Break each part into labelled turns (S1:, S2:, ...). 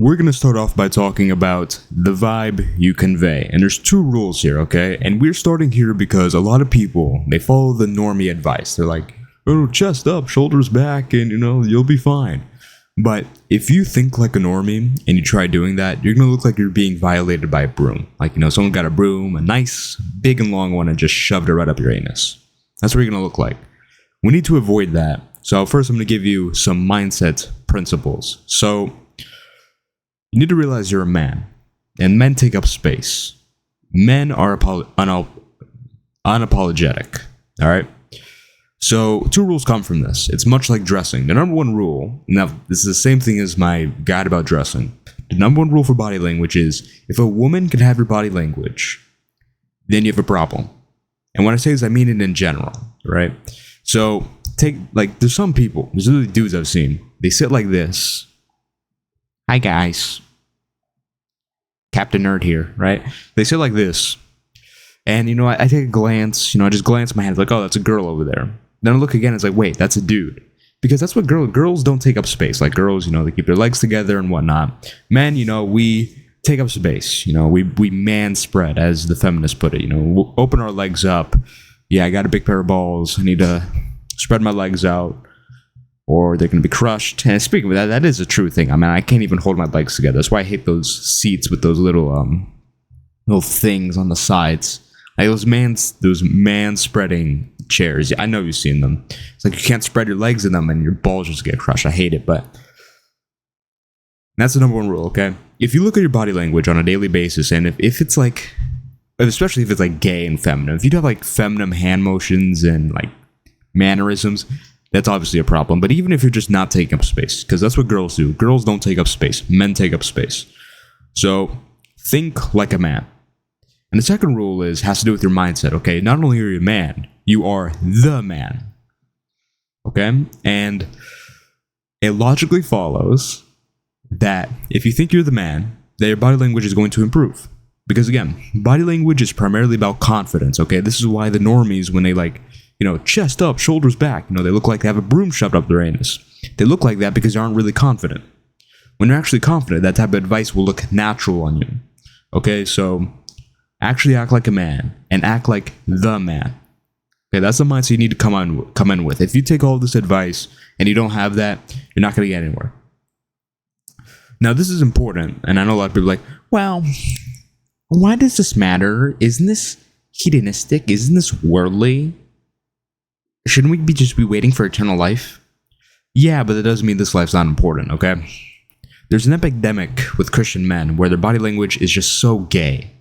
S1: we're going to start off by talking about the vibe you convey. And there's two rules here, okay? And we're starting here because a lot of people, they follow the normie advice. They're like, oh, chest up, shoulders back, and, you'll be fine. But if you think like a normie and you try doing that, you're going to look like you're being violated by a broom. Like, someone got a broom, a nice, big and long one, and just shoved it right up your anus. That's what you're going to look like. We need to avoid that. So first I'm going to give you some mindset principles. So you need to realize you're a man, and men take up space. Men are unapologetic, all right? So, two rules come from this. It's much like dressing. The number one rule, now this is the same thing as my guide about dressing. The number one rule for body language is, if a woman can have your body language, then you have a problem. And when I say this, I mean it in general, right? So, there's some people, there's literally dudes I've seen, they sit like this. Hi guys. Captain Nerd here, right? They sit like this. And, I take a glance, I just glance at my hand, like, oh, that's a girl over there. Then I look again, it's like, wait, that's a dude. Because that's what girls don't take up space. Like girls, they keep their legs together and whatnot. Men, we take up space. We man spread, as the feminists put it. We'll open our legs up. Yeah, I got a big pair of balls. I need to spread my legs out, or they're going to be crushed. And speaking of that, that is a true thing. I mean, I can't even hold my legs together. That's why I hate those seats with those little things on the sides. Like those man spreading chairs. I know you've seen them. It's like you can't spread your legs in them and your balls just get crushed. I hate it, but that's the number one rule, okay? If you look at your body language on a daily basis, and if it's like, especially if it's like gay and feminine, if you have like feminine hand motions and like mannerisms, that's obviously a problem. But even if you're just not taking up space, because that's what girls do. Girls don't take up space. Men take up space. So think like a man. And the second rule has to do with your mindset, okay? Not only are you a man, you are the man, okay? And it logically follows that if you think you're the man, that your body language is going to improve. Because again, body language is primarily about confidence, okay? This is why the normies, when they chest up, shoulders back, they look like they have a broom shoved up their anus. They look like that because they aren't really confident. When you're actually confident, that type of advice will look natural on you, okay? So actually act like a man and act like the man. Okay, that's the mindset you need to come in with. If you take all this advice and you don't have that, you're not going to get anywhere. Now, this is important, and I know a lot of people are like, well, why does this matter? Isn't this hedonistic? Isn't this worldly? Shouldn't we just be waiting for eternal life? Yeah, but that doesn't mean this life's not important, okay? There's an epidemic with Christian men where their body language is just so gay.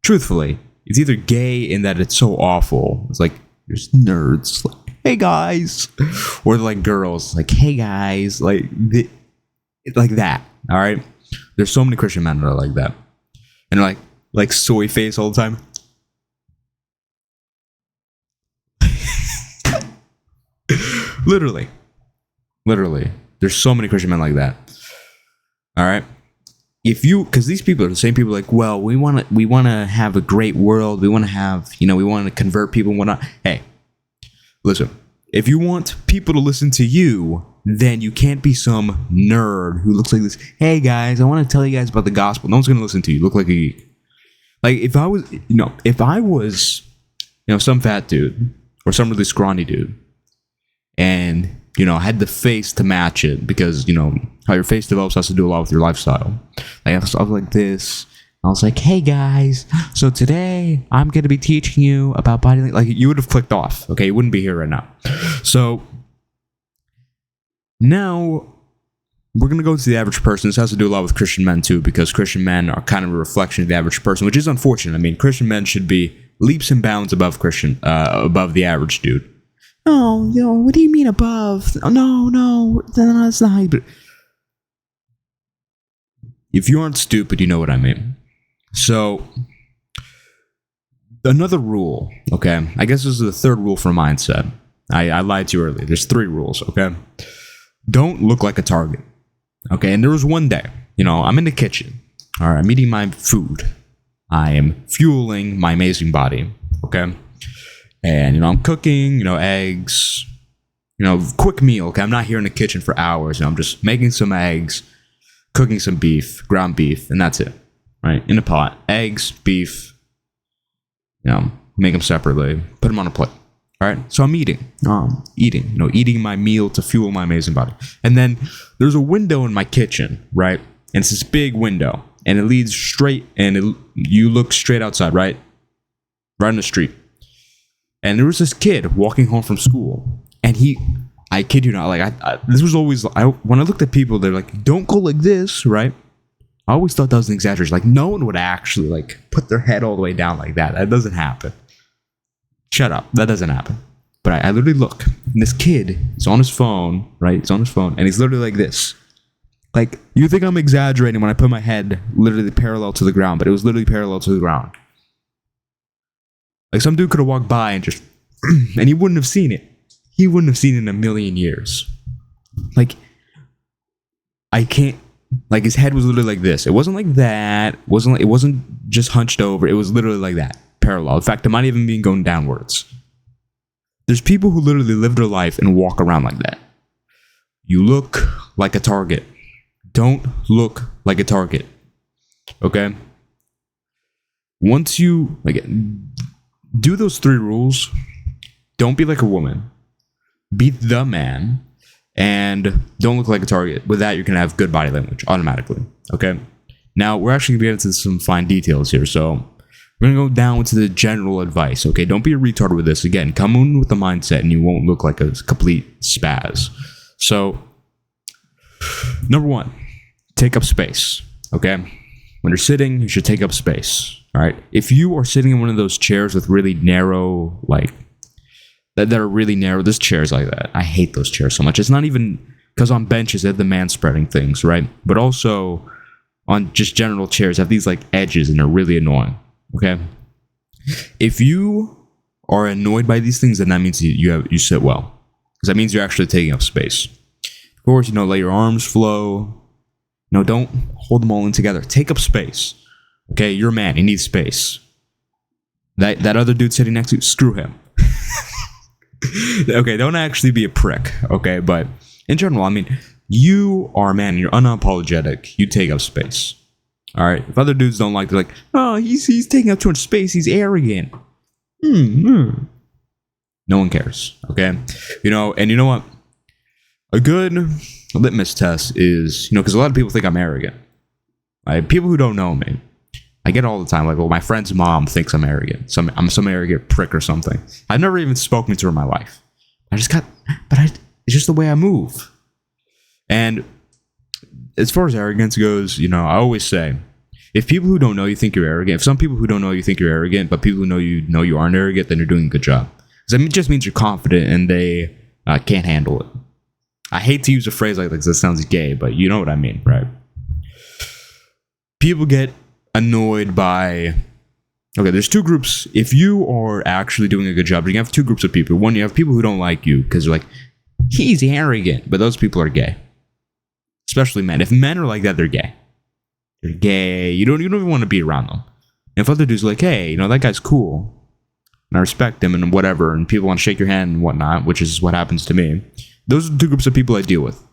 S1: Truthfully, it's either gay in that it's so awful. It's like, there's nerds, like, hey guys. Or they're like girls, like, hey guys. Like that, all right? There's so many Christian men that are like that. And they're like soy face all the time. Literally. There's so many Christian men like that. All right? Because these people are the same people like, well, we want to have a great world. We want to have, we want to convert people and whatnot. Hey, listen, if you want people to listen to you, then you can't be some nerd who looks like this. Hey guys, I want to tell you guys about the gospel. No one's going to listen to you. You look like a geek. Like if I was, some fat dude or some really scrawny dude and, had the face to match it because, how your face develops has to do a lot with your lifestyle. Like, I was like this. I was like, hey guys, so today I'm going to be teaching you about body language. Like, you would have clicked off, okay? You wouldn't be here right now. So, now, we're going to go to the average person. This has to do a lot with Christian men, too, because Christian men are kind of a reflection of the average person, which is unfortunate. I mean, Christian men should be leaps and bounds above above the average dude. Oh, what do you mean above? No, that's not. If you aren't stupid, you know what I mean. So, another rule, okay? I guess this is the third rule for mindset. I lied to you earlier. There's 3 rules, okay? Don't look like a target, okay? And there was one day, I'm in the kitchen. All right, I'm eating my food. I am fueling my amazing body, okay? And, I'm cooking, eggs, quick meal, okay? I'm not here in the kitchen for hours. I'm just making some eggs, cooking some beef, ground beef, and that's it, right? In a pot, eggs, beef, make them separately, put them on a plate. All right, so I'm eating, eating my meal to fuel my amazing body. And then there's a window in my kitchen, right? And it's this big window, and it leads straight, and you look straight outside, right in the street. And there was this kid walking home from school, and I kid you not, like this was always, when I looked at people, they're like, don't go like this, right? I always thought that was an exaggeration. Like, no one would actually like put their head all the way down like that. That doesn't happen. Shut up. That doesn't happen. But I literally look, and this kid is on his phone, right? He's on his phone, and he's literally like this. Like, you think I'm exaggerating when I put my head literally parallel to the ground, but it was literally parallel to the ground. Like, some dude could have walked by and just, and he wouldn't have seen it. He wouldn't have seen it in a million years. Like, I can't, like, his head was literally like this. It wasn't like that. It wasn't just hunched over. It was literally like that. Parallel. In fact, it might even be going downwards. There's people who literally live their life and walk around like that. You look like a target. Don't look like a target. Okay? Once you do those 3 rules, don't be like a woman. Be the man. And don't look like a target. With that, you're going to have good body language automatically. Okay? Now, we're actually going to get into some fine details here. So, we're going to go down to the general advice, okay? Don't be a retard with this. Again, come in with the mindset and you won't look like a complete spaz. So, number 1, take up space, okay? When you're sitting, you should take up space, all right? If you are sitting in one of those chairs with really narrow, that are really narrow, there's chairs like that. I hate those chairs so much. It's not even because on benches, they have the man-spreading things, right? But also, on just general chairs, have these, edges and they're really annoying. Okay, if you are annoyed by these things, then that means you sit well, because that means you're actually taking up space. Of course, let your arms flow. Don't hold them all in together. Take up space. Okay, you're a man. You need space. That other dude sitting next to you, screw him. Okay, don't actually be a prick. Okay, but in general, you are a man. And you're unapologetic. You take up space. All right. If other dudes don't like, they're like, oh, he's taking up too much space. He's arrogant. No one cares. Okay. And you know what? A good litmus test is, because a lot of people think I'm arrogant. Right? People who don't know me, I get it all the time. Like, well, my friend's mom thinks I'm arrogant. I'm some arrogant prick or something. I've never even spoken to her in my life. It's just the way I move. And as far as arrogance goes, I always say, if people who don't know you think you're arrogant, if some people who don't know you think you're arrogant, but people who know you aren't arrogant, then you're doing a good job. Because it just means you're confident and they can't handle it. I hate to use a phrase like this, that sounds gay, but you know what I mean, right? People get annoyed by... Okay, there's 2 groups. If you are actually doing a good job, you have 2 groups of people. One, you have people who don't like you because they're like, he's arrogant, but those people are gay. Especially men. If men are like that, they're gay. They're gay. You don't even want to be around them. And if other dudes are like, hey, that guy's cool, and I respect him and whatever, and people want to shake your hand and whatnot, which is what happens to me, those are the 2 groups of people I deal with.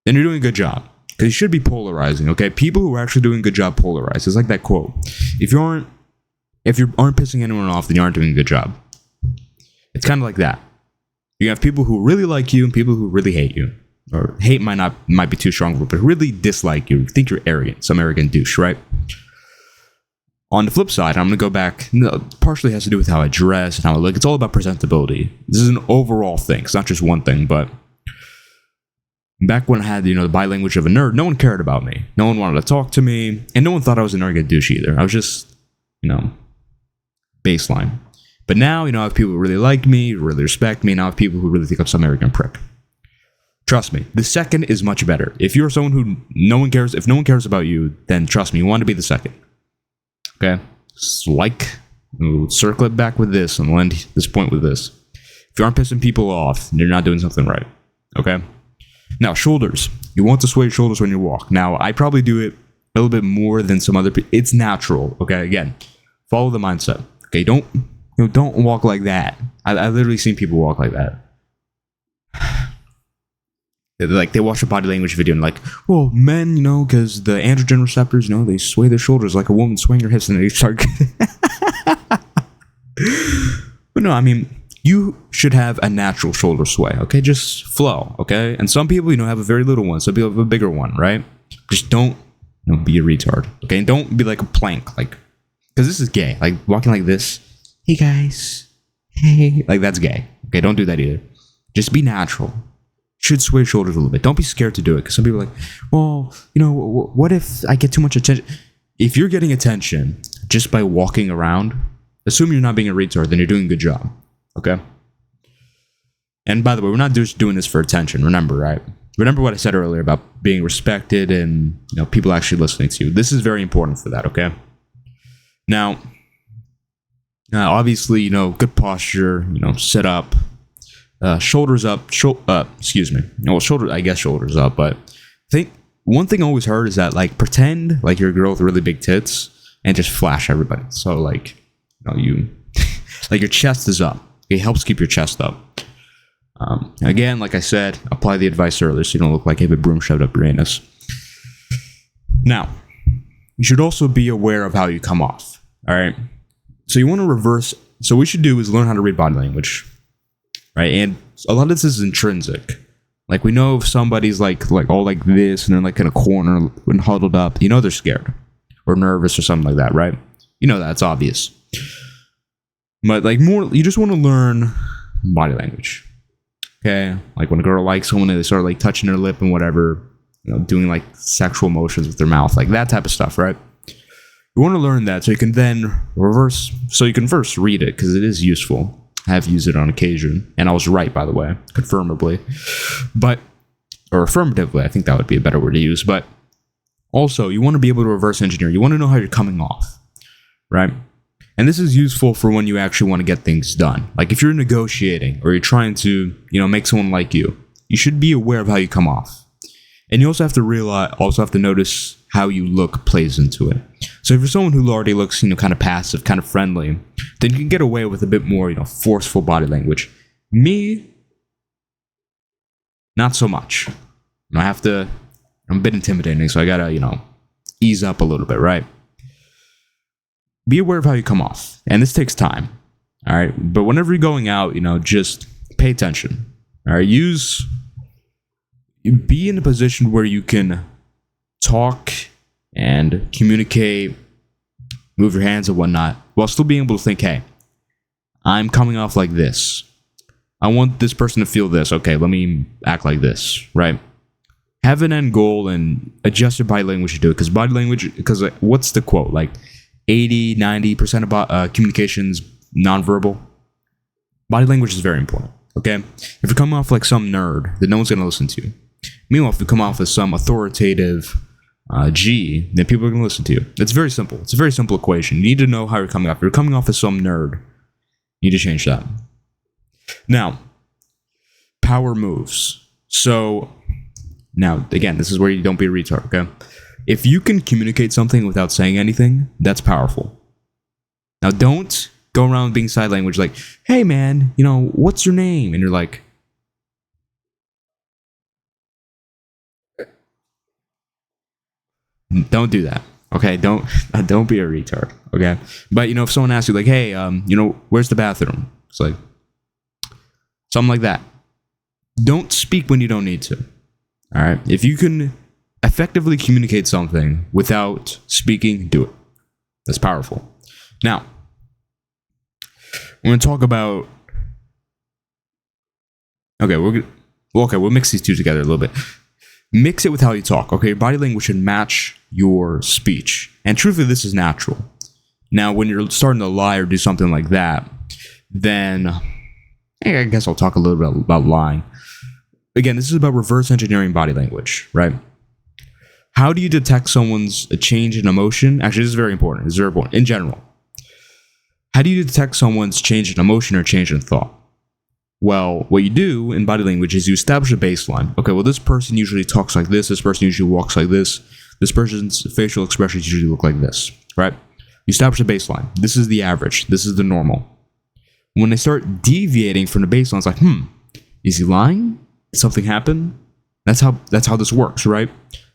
S1: Then you're doing a good job. Because you should be polarizing, okay? People who are actually doing a good job polarize. It's like that quote. If you aren't pissing anyone off, then you aren't doing a good job. It's kind of like that. You have people who really like you and people who really hate you. Or hate might be too strong, but really dislike you. Think you're arrogant, some arrogant douche, right? On the flip side, I'm going to go back. Partially has to do with how I dress and how I look. It's all about presentability. This is an overall thing. It's not just one thing, but back when I had, the body language of a nerd, no one cared about me. No one wanted to talk to me, and no one thought I was an arrogant douche either. I was just, baseline. But now, I have people who really like me, really respect me, and I have people who really think I'm some arrogant prick. Trust me, the second is much better. If you're someone who if no one cares about you, then trust me, you want to be the second. Okay? We'll circle it back with this, and we'll end this point with this. If you aren't pissing people off, then you're not doing something right. Okay? Now, shoulders. You want to sway your shoulders when you walk. Now, I probably do it a little bit more than some other people. It's natural. Okay? Again, follow the mindset. Okay? Don't walk like that. I literally seen people walk like that. like they watch a body language video and like, well, men, because the androgen receptors, they sway their shoulders like a woman swaying her hips, and they start. But no, I mean, you should have a natural shoulder sway, okay? Just flow, okay? And some people, have a very little one. Some people have a bigger one, right? Just don't be a retard, okay? And don't be like a plank, like, because this is gay. Like, walking like this, hey guys, hey. Like, that's gay, okay? Don't do that either. Just be natural. Should sway your shoulders a little bit. Don't be scared to do it, because some people are like, well, what if I get too much attention? If you're getting attention just by walking around, assume you're not being a retard, then you're doing a good job. Okay? And by the way, we're not just doing this for attention. Remember, right? Remember what I said earlier about being respected and people actually listening to you. This is very important for that, okay? Now, obviously, good posture, sit up, shoulders up, excuse me. Well, shoulders up, but I think one thing I always heard is that, like, pretend like you're a girl with really big tits and just flash everybody. So, like, you like your chest is up. It helps keep your chest up. Again, like I said, apply the advice earlier so you don't look like you have a broom shoved up your anus. Now, you should also be aware of how you come off. All right. So you want to reverse. So what we should do is learn how to read body language, right? And a lot of this is intrinsic. Like, we know if somebody's like all like this and they're like in a corner and huddled up, they're scared or nervous or something like that, right? That's obvious. But like more, you just want to learn body language. Okay, like when a girl likes someone, they start like touching their lip and whatever, doing like sexual motions with their mouth, like that type of stuff, right? You want to learn that so you can then reverse. So you can first read it because it is useful. I have used it on occasion, and I was right, by the way, confirmably, or affirmatively. I think that would be a better word to use. But also, you want to be able to reverse engineer. You want to know how you're coming off, right? And this is useful for when you actually want to get things done. Like if you're negotiating or you're trying to, make someone like you, you should be aware of how you come off. And you also have to notice how you look plays into it. So if you're someone who already looks, kind of passive, kind of friendly, then you can get away with a bit more, forceful body language. Me, not so much. I'm a bit intimidating, so I gotta, ease up a little bit, right? Be aware of how you come off. And this takes time. All right. But whenever you're going out, just pay attention. All right. Be in a position where you can talk and communicate, move your hands and whatnot, while still being able to think, hey, I'm coming off like this. I want this person to feel this. Okay, let me act like this, right? Have an end goal and adjust your body language to do it. Because what's the quote? Like 80, 90% of communications nonverbal. Body language is very important, okay? If you're coming off like some nerd, then no one's going to listen to you. Meanwhile, if you come off as some authoritative G, then people are going to listen to you. It's very simple. It's a very simple equation. You need to know how you're coming off. If you're coming off as some nerd, you need to change that. Now, power moves. So, now, again, this is where you don't be a retard, okay? If you can communicate something without saying anything, that's powerful. Now, don't go around being side language like, hey, man, what's your name? And you're like, don't do that, okay? Don't be a retard, okay? But, if someone asks you, like, hey, where's the bathroom? It's like, something like that. Don't speak when you don't need to, all right? If you can effectively communicate something without speaking, do it. That's powerful. Now, we're going to talk about... Okay, we'll mix these two together a little bit. Mix it with how you talk, okay? Your body language should match your speech. And truthfully, this is natural. Now, when you're starting to lie or do something like that, then I guess I'll talk a little bit about lying. Again, this is about reverse engineering body language, right? How do you detect someone's a change in emotion? Actually, this is very important. It's very important in general. How do you detect someone's change in emotion or change in thought? Well, what you do in body language is you establish a baseline. Okay, well, this person usually talks like this. This person usually walks like this. This person's facial expressions usually look like this, right? You establish a baseline. This is the average. This is the normal. When they start deviating from the baseline, it's like, is he lying? Did something happen? That's how this works, right?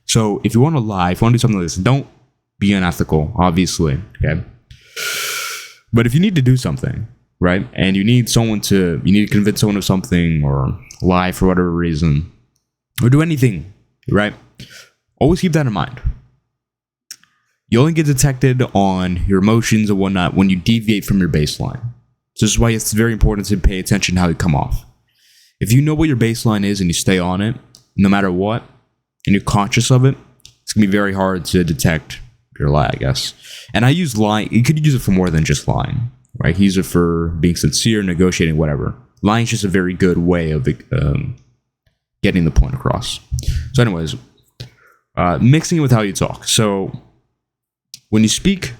S1: So if you want to lie, if you want to do something like this, don't be unethical, obviously, okay? But if you need to do something, right, and you need to convince someone of something, or lie for whatever reason, or do anything, right, always keep that in mind. You only get detected on your emotions and whatnot when you deviate from your baseline. So this is why it's very important to pay attention to how you come off. If you know what your baseline is and you stay on it, no matter what, and you're conscious of it, it's going to be very hard to detect your lie, I guess. And I use lying. You could use it for more than just lying, right? You use it for being sincere, negotiating, whatever. Lying is just a very good way of getting the point across. So anyways, mixing it with how you talk. So when you speak,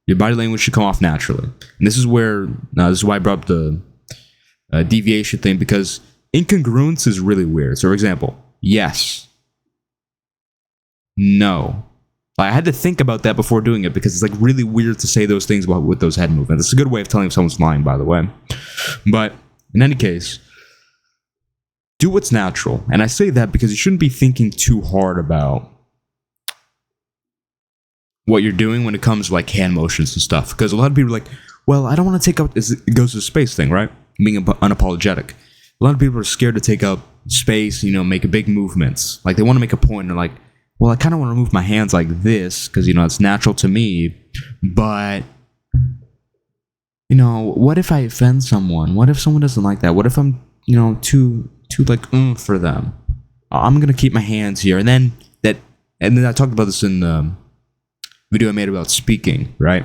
S1: your body language should come off naturally. And this is why I brought up the deviation thing, because incongruence is really weird. So for example, yes, no. I had to think about that before doing it, because it's like really weird to say those things with those head movements. It's a good way of telling if someone's lying, by the way. But in any case, do what's natural. And I say that because you shouldn't be thinking too hard about what you're doing when it comes to like hand motions and stuff. Because a lot of people are like, well, I don't want to take up, it goes to the space thing, right? Being unapologetic. A lot of people are scared to take up space, make big movements. Like they want to make a point and they're like, well, I kind of want to move my hands like this because, it's natural to me. But, what if I offend someone? What if someone doesn't like that? What if I'm, too like, for them? I'm going to keep my hands here. And then I talked about this in the video I made about speaking, right?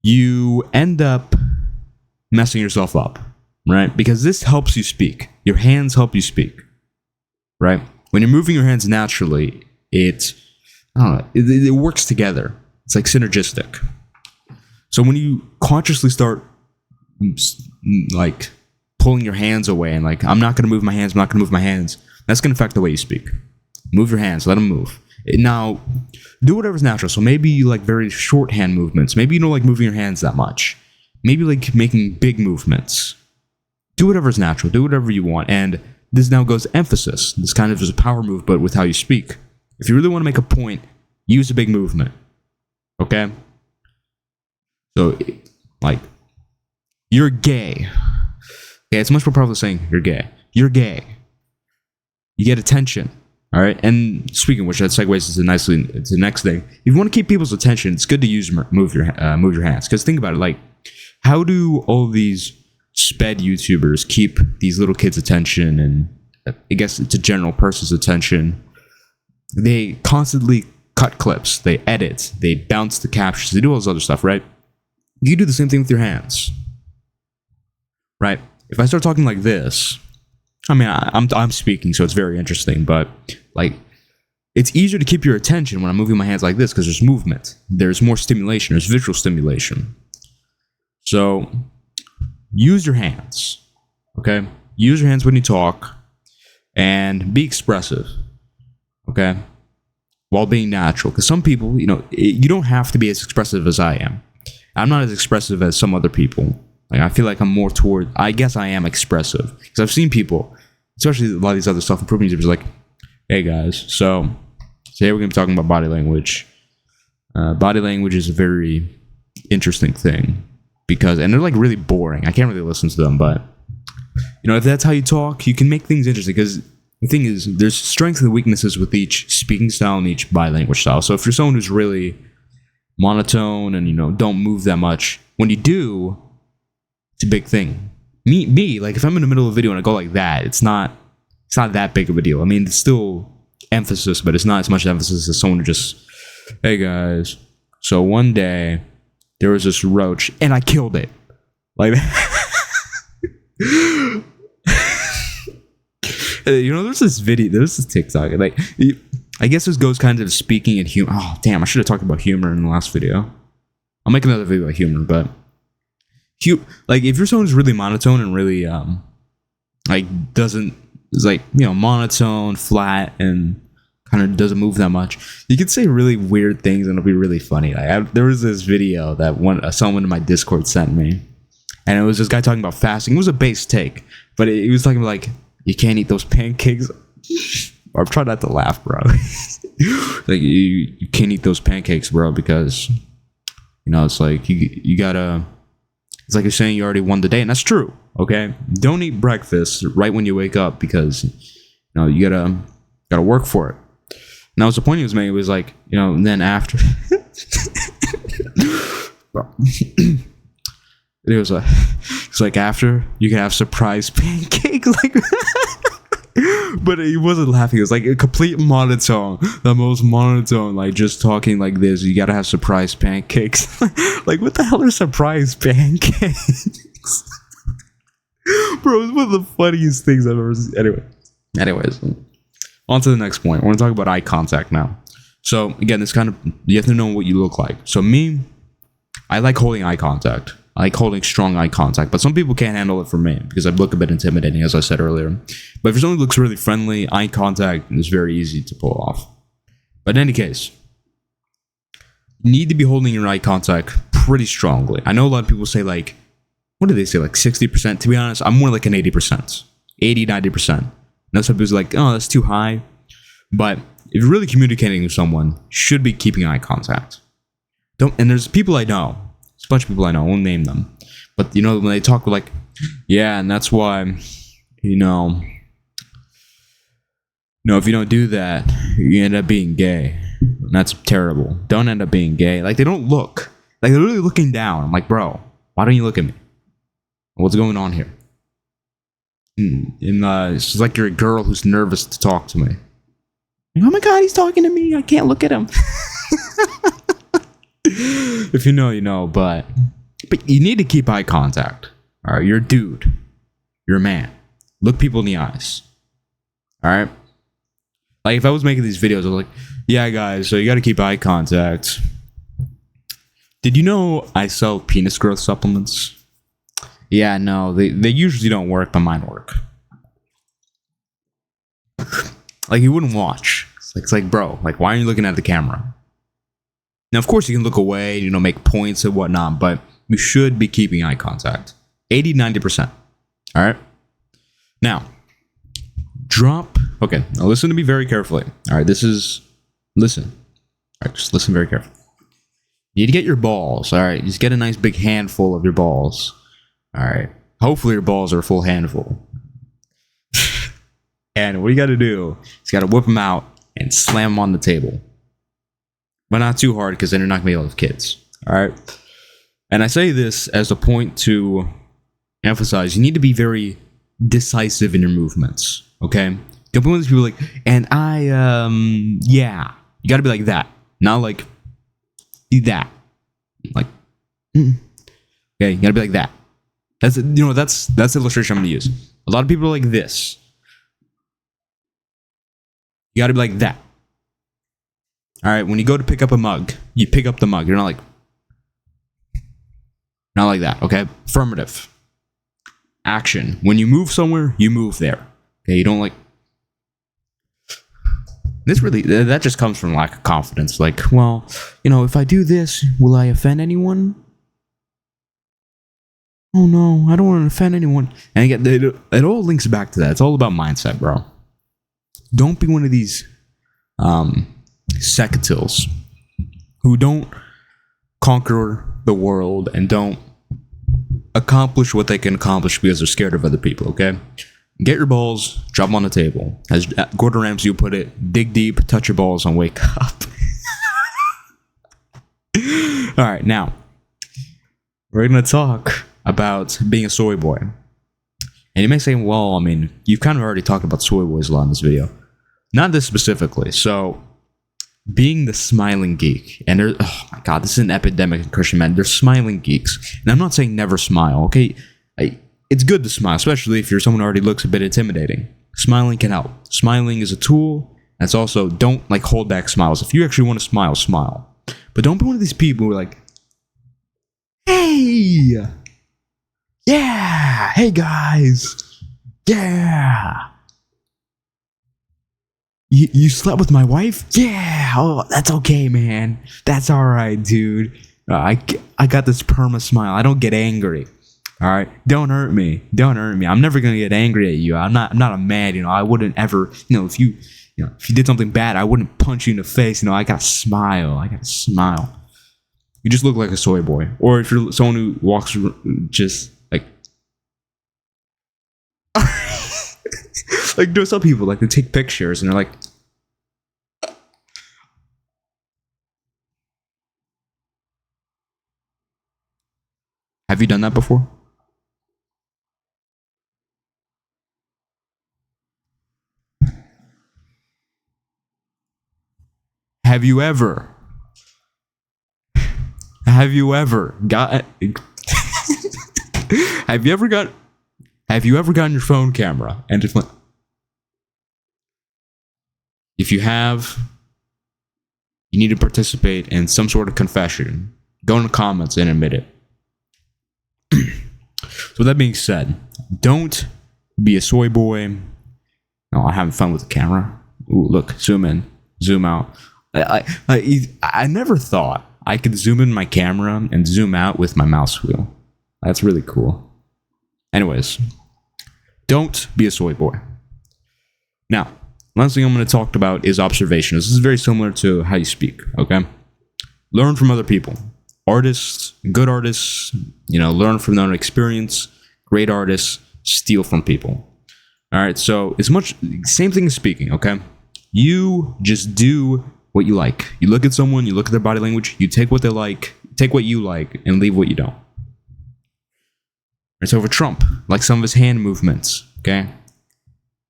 S1: You end up messing yourself up, right? Because this helps you speak. Your hands help you speak, right? When you're moving your hands naturally, it works together. It's like synergistic. So when you consciously start like pulling your hands away and like, I'm not going to move my hands, that's going to affect the way you speak. Move your hands, let them move. Now, do whatever's natural. So maybe you like very short hand movements. Maybe you don't like moving your hands that much. Maybe like making big movements. Do whatever's natural. Do whatever you want. And this now goes to emphasis. This kind of is a power move, but with how you speak. If you really want to make a point, use a big movement. Okay? So, like, you're gay. Okay, it's much more powerful saying you're gay. You're gay. You get attention. All right? And speaking of which, that segues nicely to the next thing. If you want to keep people's attention, it's good to move your hands. Because think about it, like, how do all these sped YouTubers keep these little kids' attention, and I guess it's a general person's attention? They constantly cut clips, they edit, they bounce the captions, they do all this other stuff, right? You do the same thing with your hands, right? If I start talking like this, I mean, I'm speaking, so it's very interesting, but like, it's easier to keep your attention when I'm moving my hands like this because there's movement, there's more stimulation, there's visual stimulation. So use your hands, okay? Use your hands when you talk, and be expressive, okay? While being natural. Because some people, you don't have to be as expressive as I am. I'm not as expressive as some other people. Like, I feel like I'm more toward, I guess I am expressive. Because I've seen people, especially a lot of these other self-improvement YouTubers, like, hey guys, so today we're going to be talking about body language. Body language is a very interesting thing. And they're like really boring. I can't really listen to them, but if that's how you talk, you can make things interesting. Because the thing is, there's strengths and weaknesses with each speaking style and each body language style. So if you're someone who's really monotone and don't move that much, when you do, it's a big thing. Me, like if I'm in the middle of a video and I go like that, it's not that big of a deal. I mean, it's still emphasis, but it's not as much emphasis as someone who just, hey guys, so one day there was this roach and I killed it. Like there's this video, there's this TikTok, like, I guess this goes kind of speaking and humor. Oh, damn, I should have talked about humor in the last video. I'll make another video about humor, but like, if you're someone who's really monotone and really, monotone, flat, and kind of doesn't move that much, you can say really weird things and it'll be really funny. Like, there was this video that someone in my Discord sent me, and it was this guy talking about fasting. It was a base take, but he was talking about, like, You can't eat those pancakes. Or I'm trying not to laugh, bro. Like you can't eat those pancakes, bro, because it's like you gotta. It's like you're saying you already won the day, and that's true. Okay, don't eat breakfast right when you wake up because you gotta work for it. And that was the point he was making. It was like and then after. It was like it's like after you can have surprise pancakes like. But he wasn't laughing. It was like a complete monotone. The most monotone, like just talking like this. You gotta have surprise pancakes. Like, what the hell are surprise pancakes? Bro, it's one of the funniest things I've ever seen. Anyways, on to the next point. I want to talk about eye contact now. So, again, this kind of, you have to know what you look like. So, me, I like holding eye contact. I like holding strong eye contact, but some people can't handle it for me because I look a bit intimidating, as I said earlier. But if someone looks really friendly, eye contact is very easy to pull off. But in any case, you need to be holding your eye contact pretty strongly. I know a lot of people say like, what do they say, like 60%? To be honest, I'm more like an 80%. 80, 90%. Now some people are like, oh, that's too high. But if you're really communicating with someone, you should be keeping eye contact. And there's people I know. A bunch of people I know, I won't name them, but when they talk like, yeah, and that's why if you don't do that, you end up being gay. And that's terrible. Don't end up being gay. Like, they don't look like they're really looking down. I'm like, bro, why don't you look at me? What's going on here? And it's just like you're a girl who's nervous to talk to me. Oh my god, he's talking to me, I can't look at him. If you know, you know, but you need to keep eye contact. All right, you're a dude. You're a man. Look people in the eyes. All right? Like, if I was making these videos, I was like, yeah, guys, so you got to keep eye contact. Did you know I sell penis growth supplements? Yeah, no, they usually don't work, but mine work. Like, you wouldn't watch. It's like, bro, like, why are you looking at the camera? Now, of course, you can look away, make points and whatnot, but you should be keeping eye contact. 80, 90%. All right? Now, okay, now listen to me very carefully. All right, listen. All right, just listen very carefully. You need to get your balls, all right? Just get a nice big handful of your balls. All right? Hopefully your balls are a full handful. And what you got to do is you got to whip them out and slam them on the table. But not too hard, because then you're not going to be able to have kids. All right? And I say this as a point to emphasize, you need to be very decisive in your movements, okay? Don't be one of these people like, and yeah. You got to be like that. Not like that. Like, okay, you got to be like that. That's the illustration I'm going to use. A lot of people are like this. You got to be like that. All right, when you go to pick up a mug, you pick up the mug. You're not like that, okay? Affirmative. Action. When you move somewhere, you move there. Okay, you don't like... That just comes from lack of confidence. Like, well, if I do this, will I offend anyone? Oh no, I don't want to offend anyone. And again, it all links back to that. It's all about mindset, bro. Don't be one of these secatiles who don't conquer the world and don't accomplish what they can accomplish because they're scared of other people, okay? Get your balls, drop them on the table. As Gordon Ramsay would put it, dig deep, touch your balls, and wake up. All right, now, we're going to talk about being a soy boy. And you may say, well, I mean, you've kind of already talked about soy boys a lot in this video. Not this specifically. So, being the smiling geek, and oh my god, this is an epidemic in Christian men. They're smiling geeks. And I'm not saying never smile, okay? It's good to smile, especially if you're someone who already looks a bit intimidating. Smiling can help. Smiling is a tool. And it's also, don't hold back smiles. If you actually want to smile, smile. But don't be one of these people who are like, hey! Yeah! Hey guys! Yeah! You slept with my wife? Yeah! Oh, that's okay, man. That's alright, dude. I got this perma smile. I don't get angry. All right, don't hurt me. Don't hurt me. I'm never gonna get angry at you. I'm not a man. I wouldn't ever. If you did something bad, I wouldn't punch you in the face. I gotta smile. I gotta smile. You just look like a soy boy. Or if you're someone who walks just like, like there's some people like they take pictures and they're like, have you done that before? Have you ever got have you ever gotten your phone camera and just went, if you have, you need to participate in some sort of confession. Go in the comments and admit it. So with that being said, don't be a soy boy. No, I'm having fun with the camera. Ooh, look, zoom in, zoom out. I never thought I could zoom in my camera and zoom out with my mouse wheel. That's really cool. Anyways, don't be a soy boy. Now, last thing I'm going to talk about is observation. This is very similar to how you speak, okay? Learn from other people. Artists, good artists, learn from their own experience. Great artists, steal from people. All right, so it's same thing as speaking, okay? You just do what you like. You look at someone, you look at their body language, you take what they like, take what you like, and leave what you don't. And so for Trump, like some of his hand movements, okay?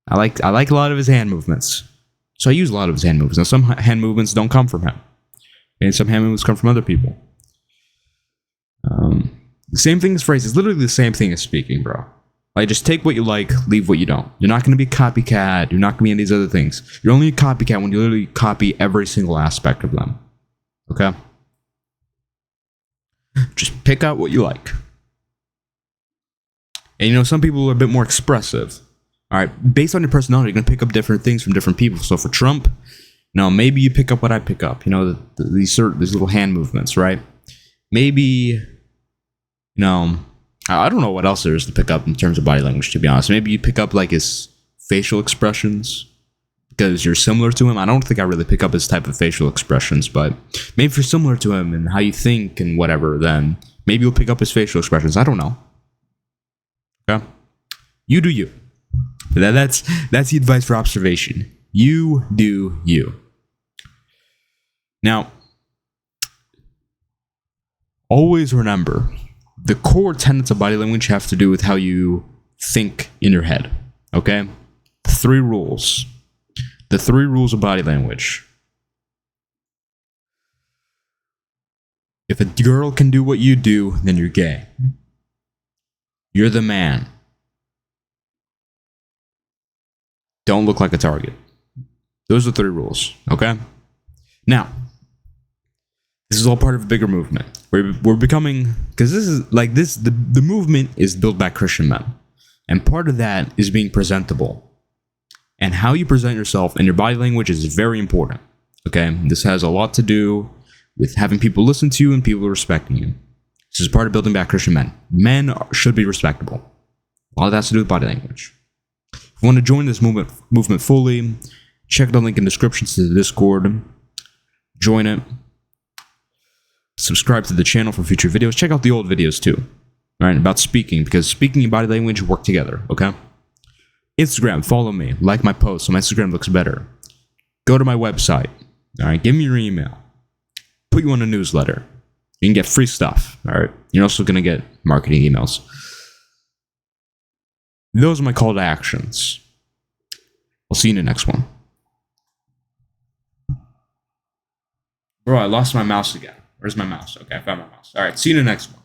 S1: I like a lot of his hand movements. So I use a lot of his hand movements. Now some hand movements don't come from him. And some hand movements come from other people. Same thing as phrases. Literally the same thing as speaking, bro. Like, just take what you like, leave what you don't. You're not going to be a copycat. You're not going to be in these other things. You're only a copycat when you literally copy every single aspect of them. Okay? Just pick out what you like. And some people are a bit more expressive. All right? Based on your personality, you're going to pick up different things from different people. So for Trump, maybe you pick up what I pick up. These little hand movements, right? Maybe, I don't know what else there is to pick up in terms of body language, to be honest. Maybe you pick up like his facial expressions because you're similar to him. I don't think I really pick up his type of facial expressions, but maybe if you're similar to him and how you think and whatever, then maybe you'll pick up his facial expressions. I don't know. Okay? You do you. That's the advice for observation. You do you. Now, always remember, the core tenets of body language have to do with how you think in your head, okay? 3 rules. The 3 rules of body language. If a girl can do what you do, then you're gay. You're the man. Don't look like a target. Those are 3 rules, okay? Now, this is all part of a bigger movement. We're becoming, because the movement is built by Christian men. And part of that is being presentable. And how you present yourself and your body language is very important. Okay? This has a lot to do with having people listen to you and people respecting you. This is part of building back Christian men. Men should be respectable. All that has to do with body language. If you want to join this movement fully, check the link in the description to the Discord. Join it. Subscribe to the channel for future videos. Check out the old videos too. All right, about speaking, because speaking and body language work together, okay? Instagram, follow me. Like my posts so my Instagram looks better. Go to my website. All right, give me your email. Put you on a newsletter. You can get free stuff, all right? You're also going to get marketing emails. Those are my call to actions. I'll see you in the next one. Bro, I lost my mouse again. Where's my mouse? Okay, I found my mouse. All right, see you in the next one.